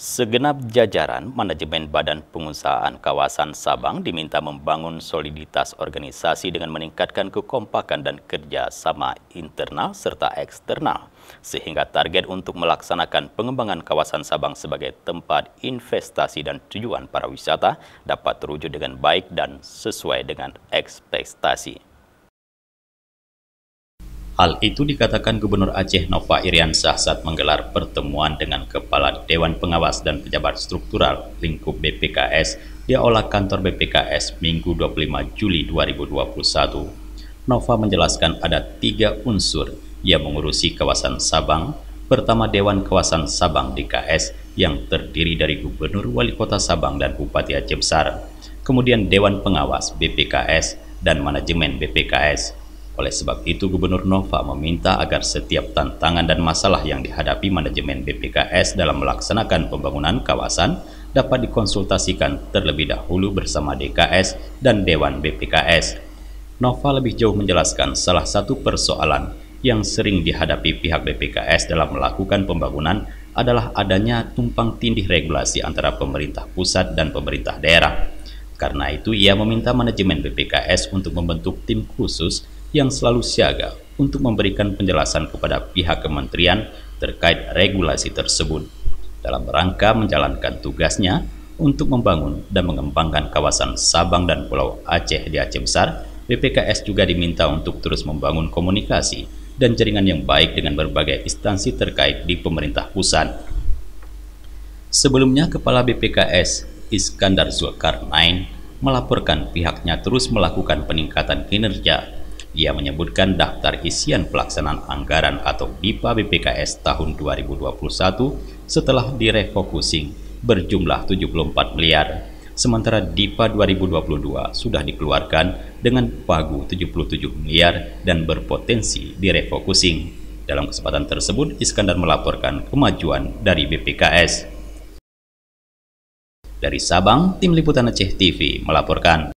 Segenap jajaran manajemen Badan Pengusahaan Kawasan Sabang diminta membangun soliditas organisasi dengan meningkatkan kekompakan dan kerjasama internal serta eksternal, sehingga target untuk melaksanakan pengembangan kawasan Sabang sebagai tempat investasi dan tujuan para wisata dapat terwujud dengan baik dan sesuai dengan ekspektasi. Hal itu dikatakan Gubernur Aceh Nova Iriansah saat menggelar pertemuan dengan Kepala Dewan Pengawas dan pejabat struktural lingkup BPKS di Aula Kantor BPKS Minggu 25 Juli 2021. Nova menjelaskan ada 3 unsur yang mengurusi kawasan Sabang. Pertama, Dewan Kawasan Sabang DKS yang terdiri dari Gubernur, Wali Kota Sabang, dan Bupati Aceh Besar. Kemudian Dewan Pengawas BPKS dan Manajemen BPKS. Oleh sebab itu, Gubernur Nova meminta agar setiap tantangan dan masalah yang dihadapi manajemen BPKS dalam melaksanakan pembangunan kawasan dapat dikonsultasikan terlebih dahulu bersama DKS dan Dewan BPKS. Nova lebih jauh menjelaskan salah satu persoalan yang sering dihadapi pihak BPKS dalam melakukan pembangunan adalah adanya tumpang tindih regulasi antara pemerintah pusat dan pemerintah daerah. Karena itu, ia meminta manajemen BPKS untuk membentuk tim khusus yang selalu siaga untuk memberikan penjelasan kepada pihak kementerian terkait regulasi tersebut dalam rangka menjalankan tugasnya untuk membangun dan mengembangkan kawasan Sabang dan Pulau Aceh di Aceh Besar. BPKS juga diminta untuk terus membangun komunikasi dan jaringan yang baik dengan berbagai instansi terkait di pemerintah pusat. Sebelumnya, Kepala BPKS Iskandar Zulkarnain melaporkan pihaknya terus melakukan peningkatan kinerja. Ia menyebutkan daftar isian pelaksanaan anggaran atau DIPA BPKS tahun 2021 setelah direfocusing berjumlah 74 miliar. Sementara DIPA 2022 sudah dikeluarkan dengan pagu 77 miliar dan berpotensi direfocusing. Dalam kesempatan tersebut, Iskandar melaporkan kemajuan dari BPKS. Dari Sabang, Tim Liputan Aceh TV melaporkan.